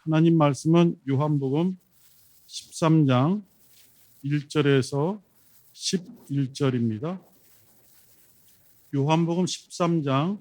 하나님 말씀은 요한복음 13장 1절에서 11절입니다. 요한복음 13장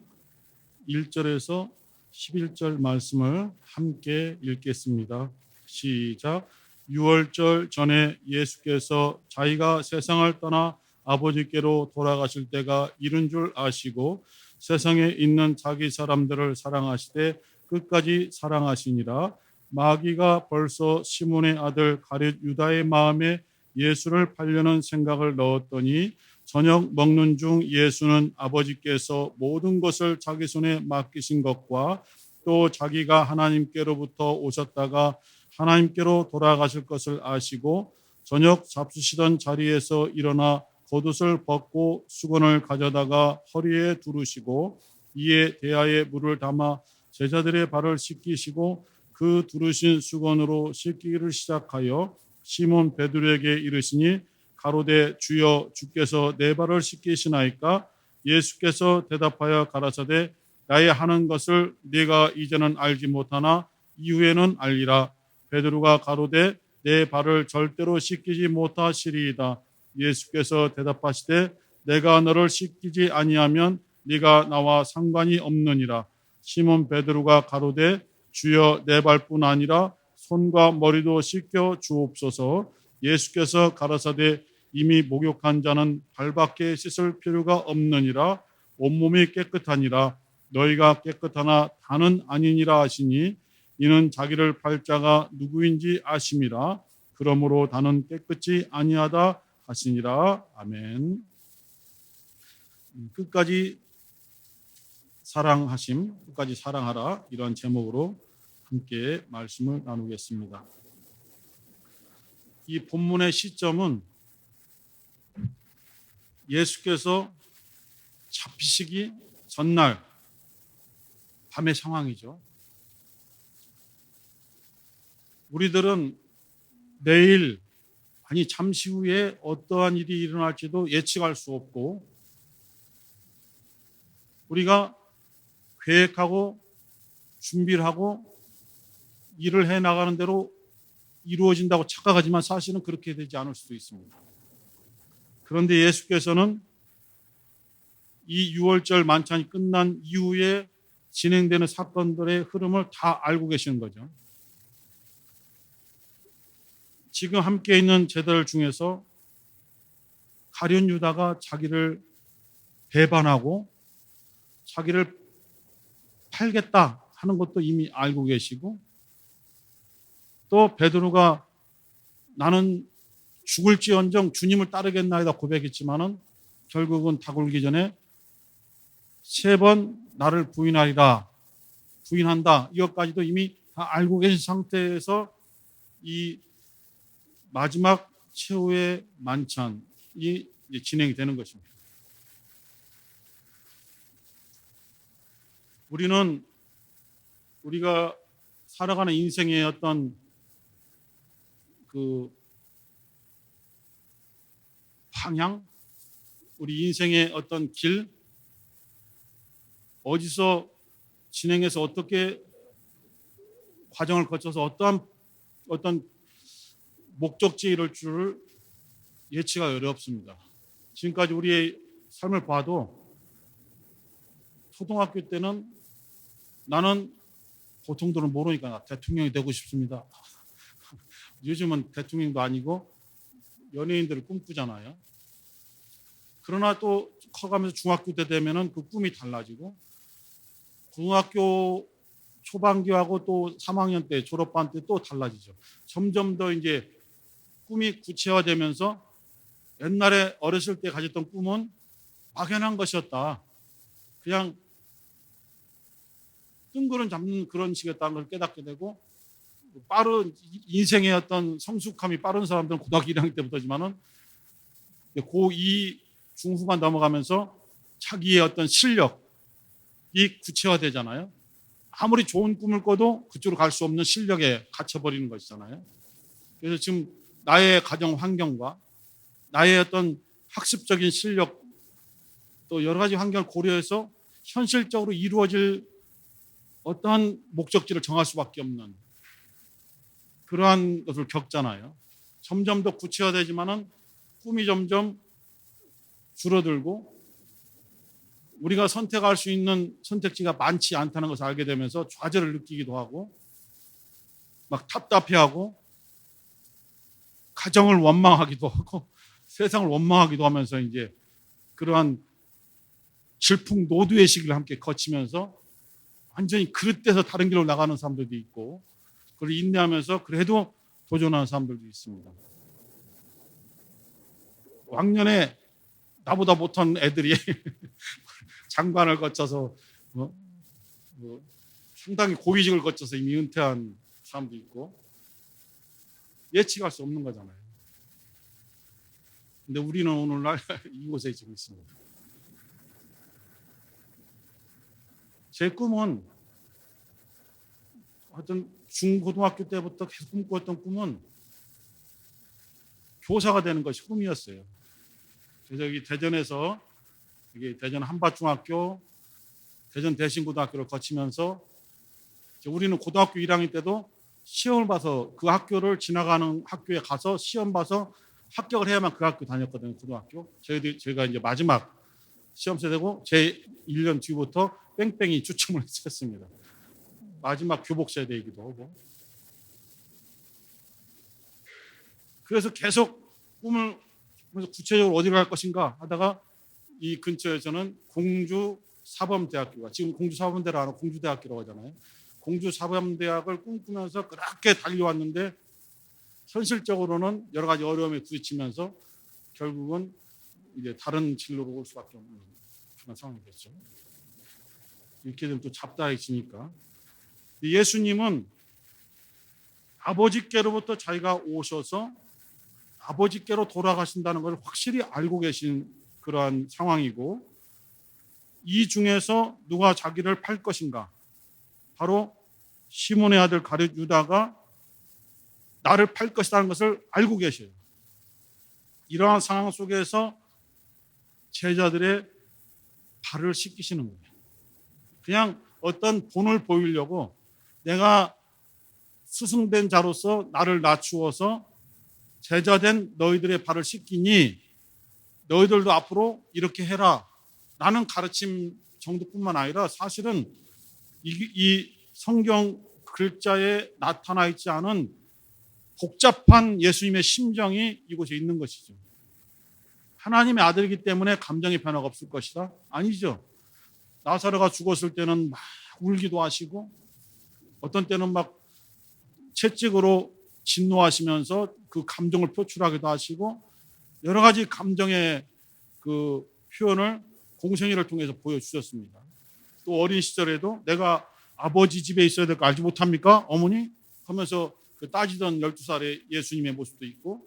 1절에서 11절 말씀을 함께 읽겠습니다. 시작. 유월절 전에 예수께서 자기가 세상을 떠나 아버지께로 돌아가실 때가 이른 줄 아시고 세상에 있는 자기 사람들을 사랑하시되 끝까지 사랑하시니라. 마귀가 벌써 시몬의 아들 가룟 유다의 마음에 예수를 팔려는 생각을 넣었더니 저녁 먹는 중 예수는 아버지께서 모든 것을 자기 손에 맡기신 것과 또 자기가 하나님께로부터 오셨다가 하나님께로 돌아가실 것을 아시고 저녁 잡수시던 자리에서 일어나 겉옷을 벗고 수건을 가져다가 허리에 두르시고 이에 대야에 물을 담아 제자들의 발을 씻기시고 그 두르신 수건으로 씻기기를 시작하여 시몬 베드로에게 이르시니 가로되 주여 주께서 내 발을 씻기시나이까? 예수께서 대답하여 가라사대 나의 하는 것을 네가 이제는 알지 못하나 이후에는 알리라. 베드로가 가로되 내 발을 절대로 씻기지 못하시리이다. 예수께서 대답하시되 내가 너를 씻기지 아니하면 네가 나와 상관이 없느니라. 시몬 베드로가 가로되 주여 내 발뿐 아니라 손과 머리도 씻겨 주옵소서. 예수께서 가라사대 이미 목욕한 자는 발밖에 씻을 필요가 없느니라. 온몸이 깨끗하니라. 너희가 깨끗하나 다는 아니니라 하시니 이는 자기를 팔 자가 누구인지 아심이라. 그러므로 다는 깨끗이 아니하다 하시니라. 아멘. 끝까지 사랑하심, 끝까지 사랑하라, 이런 제목으로 함께 말씀을 나누겠습니다. 이 본문의 시점은 예수께서 잡히시기 전날 밤의 상황이죠. 우리들은 내일, 아니 잠시 후에 어떠한 일이 일어날지도 예측할 수 없고 우리가 계획하고 준비를 하고 일을 해나가는 대로 이루어진다고 착각하지만 사실은 그렇게 되지 않을 수도 있습니다. 그런데 예수께서는 이 유월절 만찬이 끝난 이후에 진행되는 사건들의 흐름을 다 알고 계시는 거죠. 지금 함께 있는 제자들 중에서 가룟 유다가 자기를 배반하고 자기를 팔겠다 하는 것도 이미 알고 계시고 또 베드로가 나는 죽을지언정 주님을 따르겠나이다 고백했지만은 결국은 다 굴기 전에 3번 나를 부인하리라, 부인한다, 이것까지도 이미 다 알고 계신 상태에서 이 마지막 최후의 만찬이 진행이 되는 것입니다. 우리는 우리가 살아가는 인생의 어떤 그 방향, 우리 인생의 어떤 길, 어디서 진행해서 어떻게 과정을 거쳐서 어떤 목적지에 이를 줄을 예측하기 어렵습니다. 지금까지 우리의 삶을 봐도 초등학교 때는 나는 보통들은 모르니까 나 대통령이 되고 싶습니다. 요즘은 대통령도 아니고 연예인들을 꿈꾸잖아요. 그러나 또 커가면서 중학교 때 되면은 그 꿈이 달라지고 고등학교 초반기하고 또 3학년 때 졸업반 때 또 달라지죠. 점점 더 이제 꿈이 구체화되면서 옛날에 어렸을 때 가졌던 꿈은 막연한 것이었다. 그냥 뜬구름 잡는 그런 식이었다는 걸 깨닫게 되고 빠른 인생의 어떤 성숙함이 빠른 사람들은 고등학교 1학년 때부터지만은 고2 중후반 넘어가면서 자기의 어떤 실력이 구체화되잖아요. 아무리 좋은 꿈을 꿔도 그쪽으로 갈 수 없는 실력에 갇혀버리는 것이잖아요. 그래서 지금 나의 가정 환경과 나의 어떤 학습적인 실력 또 여러 가지 환경을 고려해서 현실적으로 이루어질 어떠한 목적지를 정할 수밖에 없는 그러한 것을 겪잖아요. 점점 더 구체화되지만은 꿈이 점점 줄어들고 우리가 선택할 수 있는 선택지가 많지 않다는 것을 알게 되면서 좌절을 느끼기도 하고 막 답답해하고 가정을 원망하기도 하고 세상을 원망하기도 하면서 이제 그러한 질풍노도의 시기를 함께 거치면서 완전히 그릇돼서 다른 길로 나가는 사람들도 있고 그걸 인내하면서 그래도 도전하는 사람들도 있습니다. 왕년에 나보다 못한 애들이 장관을 거쳐서 상당히 고위직을 거쳐서 이미 은퇴한 사람도 있고 예측할 수 없는 거잖아요. 근데 우리는 오늘날 이곳에 지금 있습니다. 제 꿈은 하여튼 중고등학교 때부터 계속 꿈꿨던 꿈은 교사가 되는 것이 꿈이었어요. 그래서 여기 대전에서 여기 대전 한밭중학교, 대전 대신고등학교를 거치면서 우리는 고등학교 1학년 때도 시험을 봐서 그 학교를 지나가는 학교에 가서 시험 봐서 합격을 해야만 그 학교 다녔거든요. 고등학교. 제가 이제 마지막 시험세 되고 제 1년 뒤부터 뺑뺑이 추첨을 했습니다. 마지막 교복 세대이기도 하고. 그래서 계속 꿈을 구체적으로 어디로 갈 것인가 하다가 이 근처에서는 공주 사범대학교가 지금 공주 사범대를 안 하고 공주대학교라고 하잖아요. 공주 사범대학을 꿈꾸면서 그렇게 달려왔는데 현실적으로는 여러 가지 어려움에 부딪히면서 결국은 이제 다른 진로로 올 수밖에 없는 그런 상황이 됐죠. 이렇게 되면 또 잡다해지니까 예수님은 아버지께로부터 자기가 오셔서 아버지께로 돌아가신다는 걸 확실히 알고 계신 그러한 상황이고 이 중에서 누가 자기를 팔 것인가? 바로 시몬의 아들 가룟 유다가 나를 팔 것이라는 것을 알고 계셔요. 이러한 상황 속에서 제자들의 발을 씻기시는 거예요. 그냥 어떤 본을 보이려고 내가 스승된 자로서 나를 낮추어서 제자된 너희들의 발을 씻기니 너희들도 앞으로 이렇게 해라 라는 가르침 정도뿐만 아니라 사실은 이 성경 글자에 나타나 있지 않은 복잡한 예수님의 심정이 이곳에 있는 것이죠. 하나님의 아들이기 때문에 감정의 변화가 없을 것이다? 아니죠. 나사로가 죽었을 때는 막 울기도 하시고 어떤 때는 막 채찍으로 진노하시면서 그 감정을 표출하기도 하시고 여러 가지 감정의 그 표현을 공생애를 통해서 보여주셨습니다. 또 어린 시절에도 내가 아버지 집에 있어야 될 거 알지 못합니까? 어머니? 하면서 그 따지던 12살의 예수님의 모습도 있고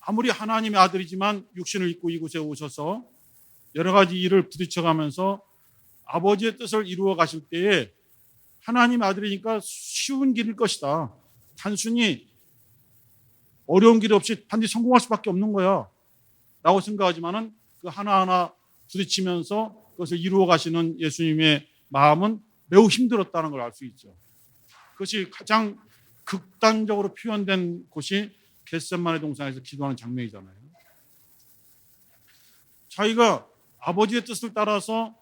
아무리 하나님의 아들이지만 육신을 입고 이곳에 오셔서 여러 가지 일을 부딪혀가면서 아버지의 뜻을 이루어 가실 때에 하나님의 아들이니까 쉬운 길일 것이다. 단순히 어려운 길 없이 반드시 성공할 수밖에 없는 거야 라고 생각하지만은 그 하나하나 부딪히면서 그것을 이루어 가시는 예수님의 마음은 매우 힘들었다는 걸 알 수 있죠. 그것이 가장 극단적으로 표현된 곳이 겟세마네 동산에서 기도하는 장면이잖아요. 자기가 아버지의 뜻을 따라서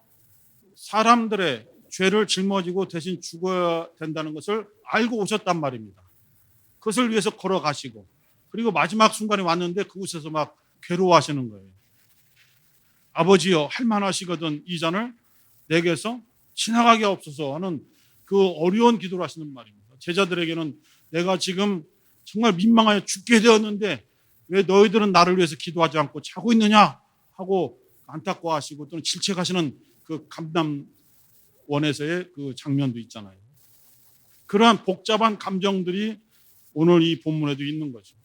사람들의 죄를 짊어지고 대신 죽어야 된다는 것을 알고 오셨단 말입니다. 그것을 위해서 걸어가시고 그리고 마지막 순간에 왔는데 그곳에서 막 괴로워하시는 거예요. 아버지여 할만하시거든 이 잔을 내게서 지나가게 없어서 하는 그 어려운 기도를 하시는 말입니다. 제자들에게는 내가 지금 정말 민망하여 죽게 되었는데 왜 너희들은 나를 위해서 기도하지 않고 자고 있느냐 하고 안타까워하시고 또는 질책하시는 그 감남원에서의 그 장면도 있잖아요. 그러한 복잡한 감정들이 오늘 이 본문에도 있는 거죠.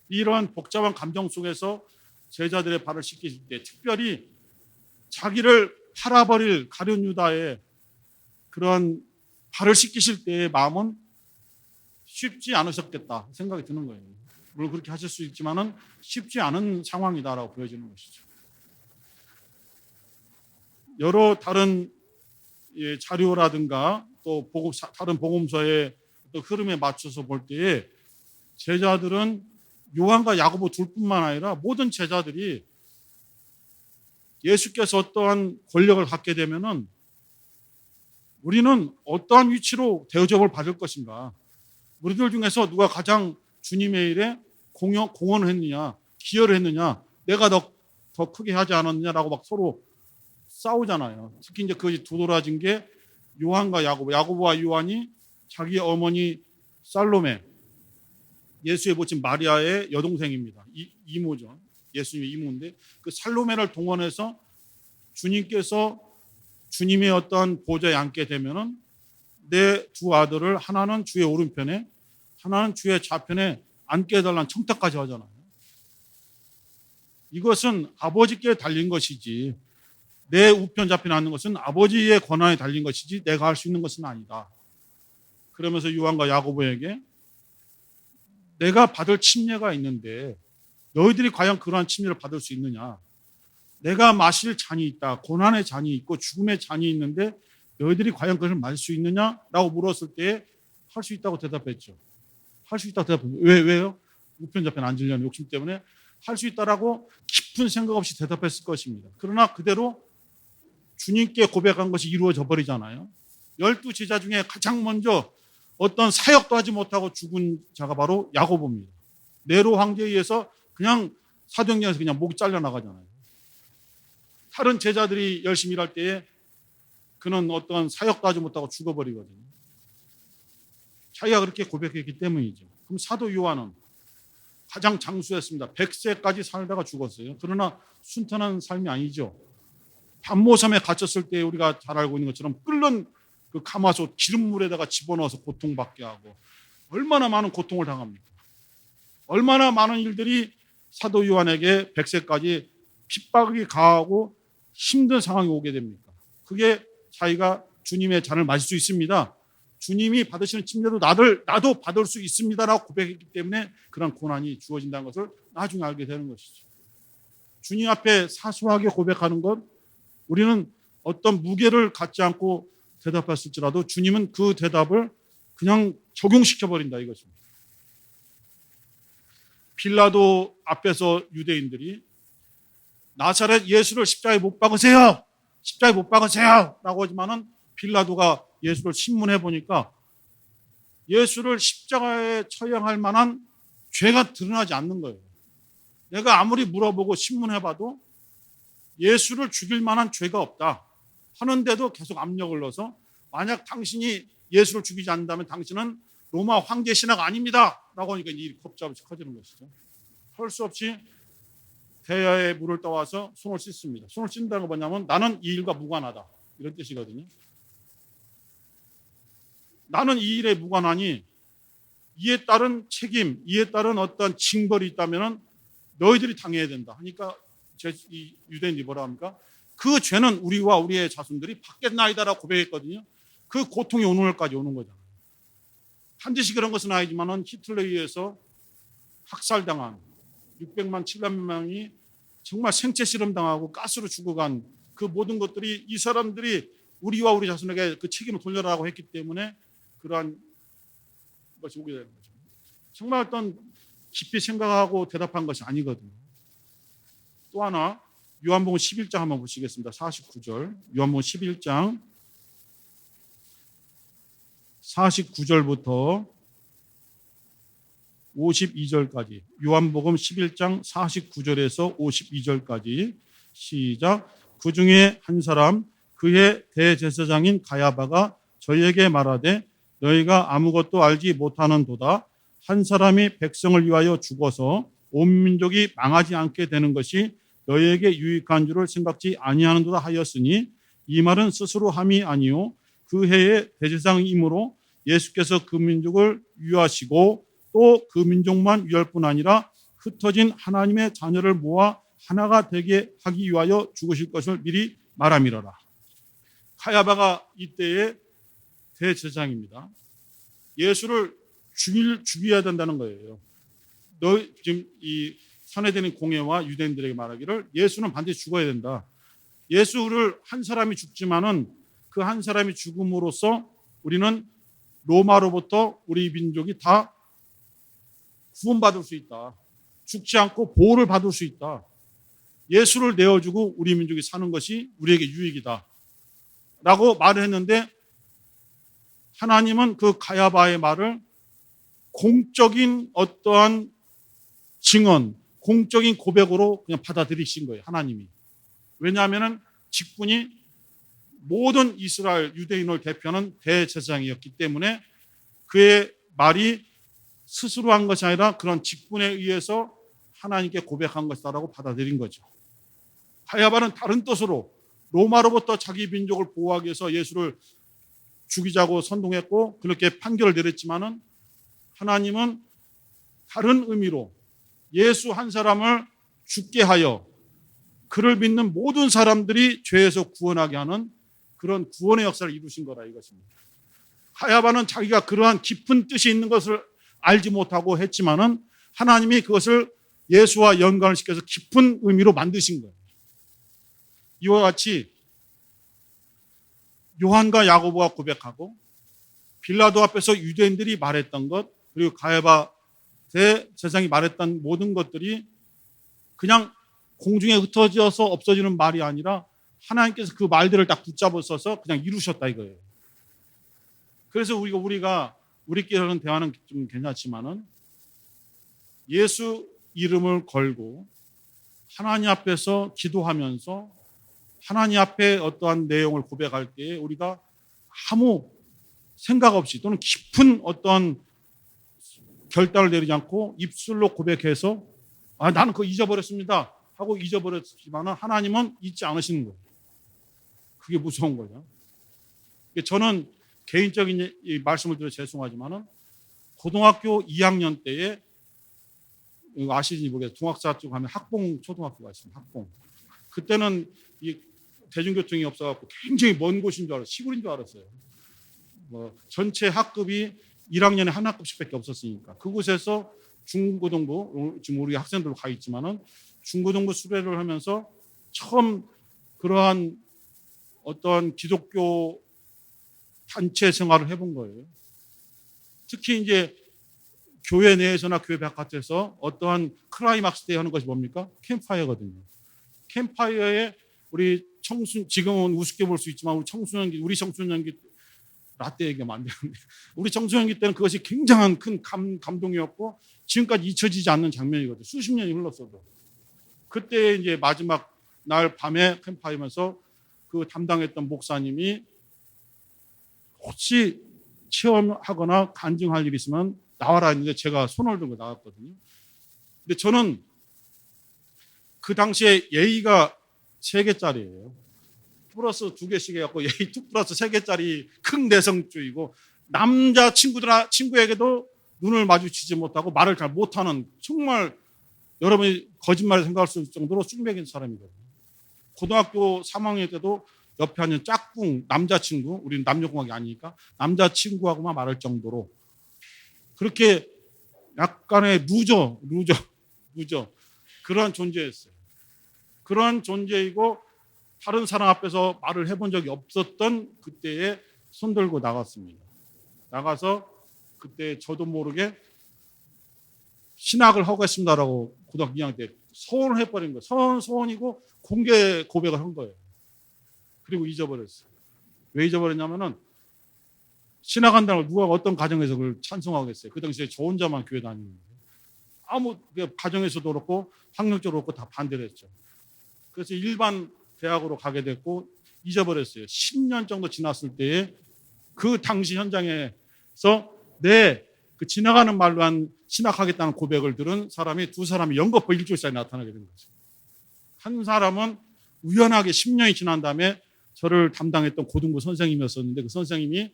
이러한 복잡한 감정 속에서 제자들의 발을 씻기실 때 특별히 자기를 팔아버릴 가룟 유다의 그런 발을 씻기실 때의 마음은 쉽지 않으셨겠다 생각이 드는 거예요. 물론 그렇게 하실 수 있지만은 쉽지 않은 상황이다라고 보여지는 것이죠. 여러 다른 자료라든가 또 다른 복음서에 또 흐름에 맞춰서 볼 때에 제자들은 요한과 야고보 둘뿐만 아니라 모든 제자들이 예수께서 어떠한 권력을 갖게 되면은 우리는 어떠한 위치로 대접을 받을 것인가? 우리들 중에서 누가 가장 주님의 일에 공헌을 했느냐, 기여를 했느냐, 내가 더 크게 하지 않았느냐라고 막 서로 싸우잖아요. 특히 이제 그것이 두드러진 게 요한과 야고보와 요한이 자기 어머니 살로메, 예수의 모친 마리아의 여동생입니다. 이모죠. 예수님의 이모인데 그 살로메를 동원해서 주님께서 주님의 어떤 보좌에 앉게 되면은 내 두 아들을 하나는 주의 오른편에 하나는 주의 좌편에 앉게 해달라는 청탁까지 하잖아요. 이것은 아버지께 달린 것이지 내 우편 좌편에 앉는 것은 아버지의 권한에 달린 것이지 내가 할 수 있는 것은 아니다. 그러면서 요한과 야고보에게 내가 받을 침례가 있는데 너희들이 과연 그러한 침례를 받을 수 있느냐? 내가 마실 잔이 있다. 고난의 잔이 있고 죽음의 잔이 있는데 너희들이 과연 그것을 마실 수 있느냐라고 물었을 때 할 수 있다고 대답했죠. 할 수 있다고 대답했죠. 왜요? 우편좌편에 앉으려는 욕심 때문에 할 수 있다라고 깊은 생각 없이 대답했을 것입니다. 그러나 그대로 주님께 고백한 것이 이루어져 버리잖아요. 12제자 중에 가장 먼저 어떤 사역도 하지 못하고 죽은 자가 바로 야고보입니다. 네로 황제에 의해서 그냥 사도행전에서 그냥 목이 잘려나가잖아요. 다른 제자들이 열심히 일할 때에 그는 어떤 사역도 하지 못하고 죽어버리거든요. 자기가 그렇게 고백했기 때문이죠. 그럼 사도 요한은 가장 장수했습니다. 100세까지 살다가 죽었어요. 그러나 순탄한 삶이 아니죠. 반모섬에 갇혔을 때 우리가 잘 알고 있는 것처럼 끓는 그 가마솥 기름물에다가 집어넣어서 고통받게 하고 얼마나 많은 고통을 당합니까? 얼마나 많은 일들이 사도 요한에게 100세까지 핍박이 가하고 힘든 상황이 오게 됩니까? 그게 자기가 주님의 잔을 마실 수 있습니다. 주님이 받으시는 침례도 나도 받을 수 있습니다라고 고백했기 때문에 그런 고난이 주어진다는 것을 나중에 알게 되는 것이죠. 주님 앞에 사소하게 고백하는 것, 우리는 어떤 무게를 갖지 않고 대답했을지라도 주님은 그 대답을 그냥 적용시켜버린다 이것입니다. 빌라도 앞에서 유대인들이 나사렛 예수를 십자가에 못 박으세요. 십자가에 못 박으세요. 라고 하지만은 빌라도가 예수를 신문해 보니까 예수를 십자가에 처형할 만한 죄가 드러나지 않는 거예요. 내가 아무리 물어보고 신문해 봐도 예수를 죽일 만한 죄가 없다 하는데도 계속 압력을 넣어서 만약 당신이 예수를 죽이지 않는다면 당신은 로마 황제 신하가 아닙니다. 라고 하니까 이 겁잡이 커지는 것이죠. 할 수 없이 대야에 물을 떠와서 손을 씻습니다. 손을 씻는다는 건 뭐냐면 나는 이 일과 무관하다. 이런 뜻이거든요. 나는 이 일에 무관하니 이에 따른 책임, 이에 따른 어떤 징벌이 있다면 너희들이 당해야 된다. 그러니까 이 유대인이 뭐라 합니까? 그 죄는 우리와 우리의 자손들이 받겠나이다라고 고백했거든요. 그 고통이 오늘까지 오는 거잖아요. 반드시 그런 것은 아니지만 히틀러에 의해서 학살당한 600만, 700만 명이 정말 생체 실험당하고 가스로 죽어간 그 모든 것들이 이 사람들이 우리와 우리 자손에게 그 책임을 돌려라고 했기 때문에 그러한 것이 오게 되는 거죠. 정말 어떤 깊이 생각하고 대답한 것이 아니거든요. 또 하나 요한복음 11장 한번 보시겠습니다. 49절 요한복음 11장 49절부터 52절까지 요한복음 11장 49절에서 52절까지 시작. 그 중에 한 사람 그의 대제사장인 가야바가 저희에게 말하되 너희가 아무것도 알지 못하는도다. 한 사람이 백성을 위하여 죽어서 온 민족이 망하지 않게 되는 것이 너희에게 유익한 줄을 생각지 아니하는도다 하였으니 이 말은 스스로 함이 아니요 그 해의 대제사장이므로 예수께서 그 민족을 위하시고 또 그 민족만 위할 뿐 아니라 흩어진 하나님의 자녀를 모아 하나가 되게 하기 위하여 죽으실 것을 미리 말함이로라. 가야바가 이때의 대제사장입니다. 예수를 죽여야 된다는 거예요. 지금 이 선해되는 공회와 유대인들에게 말하기를 예수는 반드시 죽어야 된다. 예수를 한 사람이 죽지만은 그 한 사람이 죽음으로써 우리는 로마로부터 우리 민족이 다 구원받을 수 있다. 죽지 않고 보호를 받을 수 있다. 예수를 내어주고 우리 민족이 사는 것이 우리에게 유익이다. 라고 말을 했는데 하나님은 그 가야바의 말을 공적인 어떠한 증언, 공적인 고백으로 그냥 받아들이신 거예요. 하나님이. 왜냐하면 직분이 모든 이스라엘 유대인을 대표하는 대제사장이었기 때문에 그의 말이 스스로 한 것이 아니라 그런 직분에 의해서 하나님께 고백한 것이다라고 받아들인 거죠. 가야바는 다른 뜻으로 로마로부터 자기 민족을 보호하기 위해서 예수를 죽이자고 선동했고 그렇게 판결을 내렸지만은 하나님은 다른 의미로 예수 한 사람을 죽게 하여 그를 믿는 모든 사람들이 죄에서 구원하게 하는 그런 구원의 역사를 이루신 거라 이것입니다. 가야바는 자기가 그러한 깊은 뜻이 있는 것을 알지 못하고 했지만은 하나님이 그것을 예수와 연관을 시켜서 깊은 의미로 만드신 거예요. 이와 같이 요한과 야고보가 고백하고 빌라도 앞에서 유대인들이 말했던 것 그리고 가야바 대제사장이 말했던 모든 것들이 그냥 공중에 흩어져서 없어지는 말이 아니라 하나님께서 그 말들을 딱 붙잡으셔서 그냥 이루셨다 이거예요. 그래서 우리가 우리끼리는 대화는 좀 괜찮지만은 예수 이름을 걸고 하나님 앞에서 기도하면서 하나님 앞에 어떠한 내용을 고백할 때 우리가 아무 생각 없이 또는 깊은 어떤 결단을 내리지 않고 입술로 고백해서 나는 그거 잊어버렸습니다 하고 잊어버렸지만 하나님은 잊지 않으시는 거예요. 그게 무서운 거죠. 저는 개인적인 말씀을 드려 죄송하지만 고등학교 2학년 때에 아시는지 모르겠어요. 동학사 쪽 하면 학봉 초등학교가 있습니다. 학봉. 그때는 이 대중교통이 없어갖고 굉장히 먼 곳인 줄 알았어요. 시골인 줄 알았어요. 전체 학급이 1학년에 한 학급씩밖에 없었으니까 그곳에서 중고등부 지금 우리 학생들로 가 있지만은 중고등부 수료를 하면서 처음 그러한 어떤 기독교 단체 생활을 해본 거예요. 특히 이제 교회 내에서나 교회 바깥에서 어떠한 클라이막스 때 하는 것이 뭡니까? 캠파이어거든요. 캠파이어에 우리 지금은 우습게 볼 수 있지만 우리 청소년기 라떼 얘기하면 안 되는데 우리 청소년기 때는 그것이 굉장한 큰 감동이었고 지금까지 잊혀지지 않는 장면이거든요. 수십 년이 흘렀어도. 그때 이제 마지막 날 밤에 캠파이면서 그 담당했던 목사님이 혹시 체험하거나 간증할 일 있으면 나와라 했는데 제가 손을 들고 나왔거든요. 근데 저는 그 당시에 예의가 3개짜리예요. 플러스 2개씩 해갖고 예의 2 플러스 3개짜리 큰 내성주의고 남자 친구에게도 눈을 마주치지 못하고 말을 잘 못하는 정말 여러분이 거짓말을 생각할 수 있을 정도로 쑥맥인 사람이거든요. 고등학교 3학년 때도 옆에 앉은 짝꿍 남자친구 우리는 남녀공학이 아니니까 남자친구하고만 말할 정도로 그렇게 약간의 루저 그런 존재였어요. 그런 존재이고 다른 사람 앞에서 말을 해본 적이 없었던 그때에 손들고 나갔습니다. 나가서 그때 저도 모르게 신학을 하겠습니다라고 고등학교 2학년 때 소원을 해버린 거예요. 소원이고 공개 고백을 한 거예요. 그리고 잊어버렸어요. 왜 잊어버렸냐면은 신학한다는 걸 누가 어떤 가정에서 그걸 찬송하겠어요. 그 당시에 저 혼자만 교회 다니는데 아무 가정에서도 그렇고 학력적으로 그렇고 다 반대를 했죠. 그래서 일반 대학으로 가게 됐고 잊어버렸어요. 10년 정도 지났을 때에 그 당시 현장에서 그 지나가는 말로 한 신학하겠다는 고백을 들은 사람이 2사람이 연거푸 일주일 사이에 나타나게 된 거죠. 한 사람은 우연하게 10년이 지난 다음에 저를 담당했던 고등부 선생님이었었는데 그 선생님이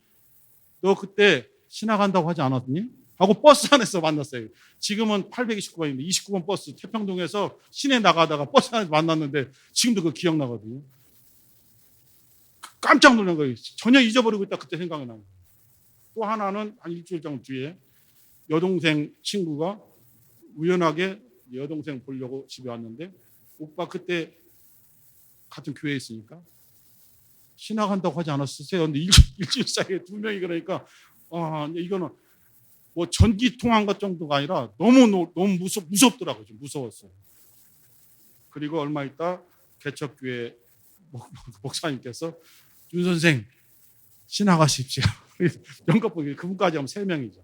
너 그때 신학한다고 하지 않았니? 하고 버스 안에서 만났어요. 지금은 829번인데 29번 버스 태평동에서 시내 나가다가 버스 안에서 만났는데 지금도 그거 기억나거든요. 깜짝 놀란 거예요. 전혀 잊어버리고 있다 그때 생각이 나는 거예요. 또 하나는 한 일주일 정도 뒤에 여동생 친구가 우연하게 여동생 보려고 집에 왔는데 오빠 그때 같은 교회에 있으니까 신학한다고 하지 않았었어요? 근데 일주일 사이에 2명이 그러니까 이거는 뭐 전기 통한 것 정도가 아니라 너무 무섭더라고요. 무서웠어요. 그리고 얼마 있다 개척교회 목사님께서 윤 선생 지나가십시오. 연극 보기 그분까지 하면 3명이죠.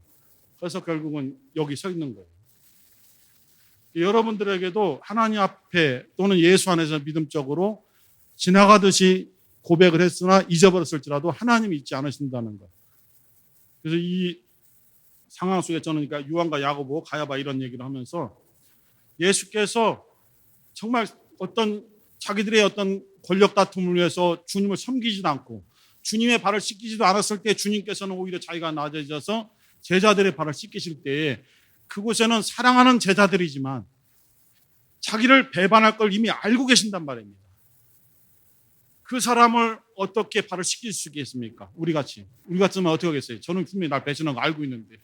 그래서 결국은 여기 서 있는 거예요. 여러분들에게도 하나님 앞에 또는 예수 안에서 믿음적으로 지나가듯이 고백을 했으나 잊어버렸을지라도 하나님이 잊지 않으신다는 것. 그래서 이 상황 속에 저는 그러니까 요한과 야고보, 가야바 이런 얘기를 하면서 예수께서 정말 어떤 자기들의 어떤 권력 다툼을 위해서 주님을 섬기지도 않고 주님의 발을 씻기지도 않았을 때 주님께서는 오히려 자기가 낮아져서 제자들의 발을 씻기실 때에 그곳에는 사랑하는 제자들이지만 자기를 배반할 걸 이미 알고 계신단 말입니다. 그 사람을 어떻게 발을 씻길 수 있겠습니까? 우리 같으면 어떻게 하겠어요? 저는 분명히 날 배신한 거 알고 있는데.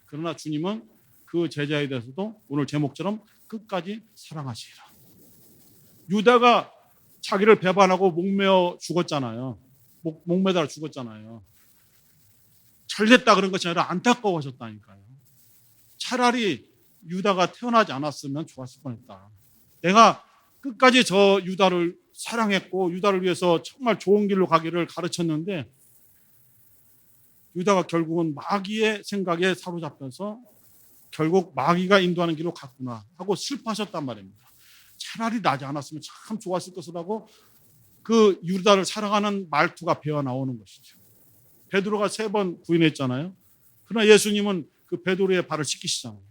그러나 주님은 그 제자에 대해서도 오늘 제목처럼 끝까지 사랑하시리라. 유다가 자기를 배반하고 목매어 죽었잖아요. 목매달아 죽었잖아요. 잘됐다 그런 것이 아니라 안타까워하셨다니까요. 차라리 유다가 태어나지 않았으면 좋았을 뻔했다. 내가 끝까지 저 유다를 사랑했고 유다를 위해서 정말 좋은 길로 가기를 가르쳤는데 유다가 결국은 마귀의 생각에 사로잡혀서 결국 마귀가 인도하는 길로 갔구나 하고 슬퍼하셨단 말입니다. 차라리 나지 않았으면 참 좋았을 것을 하고 그 유다를 사랑하는 말투가 배어 나오는 것이죠. 베드로가 3번 부인했잖아요. 그러나 예수님은 그 베드로의 발을 씻기시잖아요.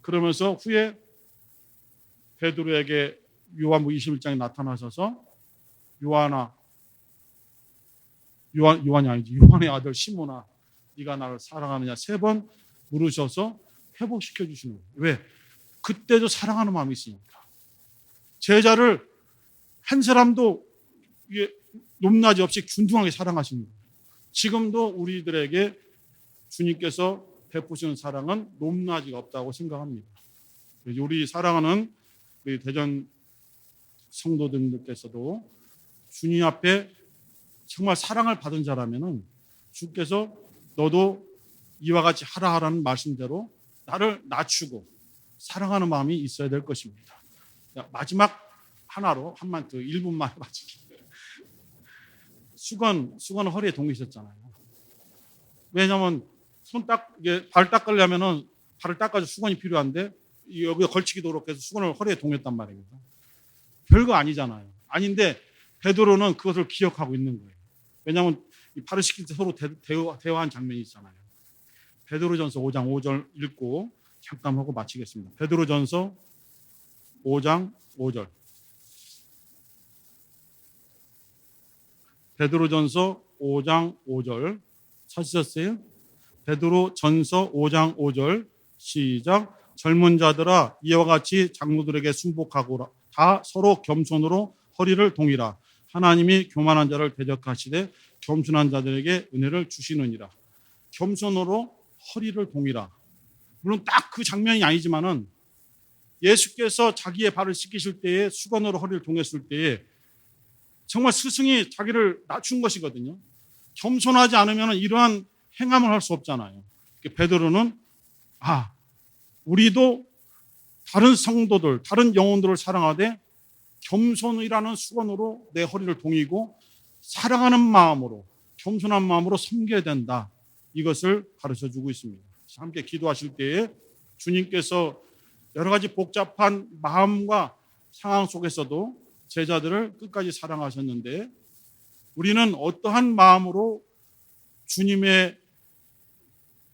그러면서 후에 베드로에게 요한복음 21장에 나타나셔서 요한이 아니지 요한의 아들 시몬아 네가 나를 사랑하느냐 3번 물으셔서 회복시켜 주시는 거예요. 왜? 그때도 사랑하는 마음이 있으니까. 제자를 한 사람도 높낮이 없이 균등하게 사랑하시는 거예요. 지금도 우리들에게 주님께서 베푸시는 사랑은 높낮이가 없다고 생각합니다. 우리 사랑하는 우리 대전 성도들께서도 주님 앞에 정말 사랑을 받은 자라면은 주께서 너도 이와 같이 하라는 말씀대로 나를 낮추고 사랑하는 마음이 있어야 될 것입니다. 마지막 하나로 한만 더 1분만 마치기. 수건은 허리에 동이 있었잖아요. 왜냐하면 발 닦으려면은 발을 닦아서 수건이 필요한데 여기에 걸치기도 그렇게 해서 수건을 허리에 동였단 말입니다. 별거 아니잖아요. 아닌데 베드로는 그것을 기억하고 있는 거예요. 왜냐하면 발을 씻길 때 서로 대화한 장면이 있잖아요. 베드로전서 5장 5절 읽고 잠깐 하고 마치겠습니다. 베드로전서 5장 5절. 베드로전서 5장 5절 찾으셨어요? 베드로전서 5장 5절 시작. 젊은 자들아 이와 같이 장로들에게 순복하고라. 다 서로 겸손으로 허리를 동이라. 하나님이 교만한 자를 대적하시되 겸손한 자들에게 은혜를 주시느니라. 겸손으로 허리를 동이라. 물론 딱 그 장면이 아니지만은 예수께서 자기의 발을 씻기실 때에 수건으로 허리를 동였을 때에 정말 스승이 자기를 낮춘 것이거든요. 겸손하지 않으면 이러한 행함을 할 수 없잖아요. 베드로는 우리도 다른 성도들, 다른 영혼들을 사랑하되 겸손이라는 수건으로 내 허리를 동이고 사랑하는 마음으로 겸손한 마음으로 섬겨야 된다. 이것을 가르쳐주고 있습니다. 함께 기도하실 때에 주님께서 여러 가지 복잡한 마음과 상황 속에서도 제자들을 끝까지 사랑하셨는데 우리는 어떠한 마음으로 주님의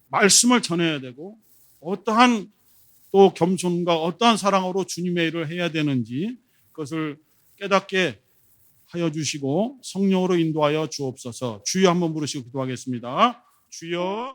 말씀을 전해야 되고 어떠한 또 겸손과 어떠한 사랑으로 주님의 일을 해야 되는지 그것을 깨닫게 하여 주시고 성령으로 인도하여 주옵소서. 주여 한번 부르시고 기도하겠습니다. 주여.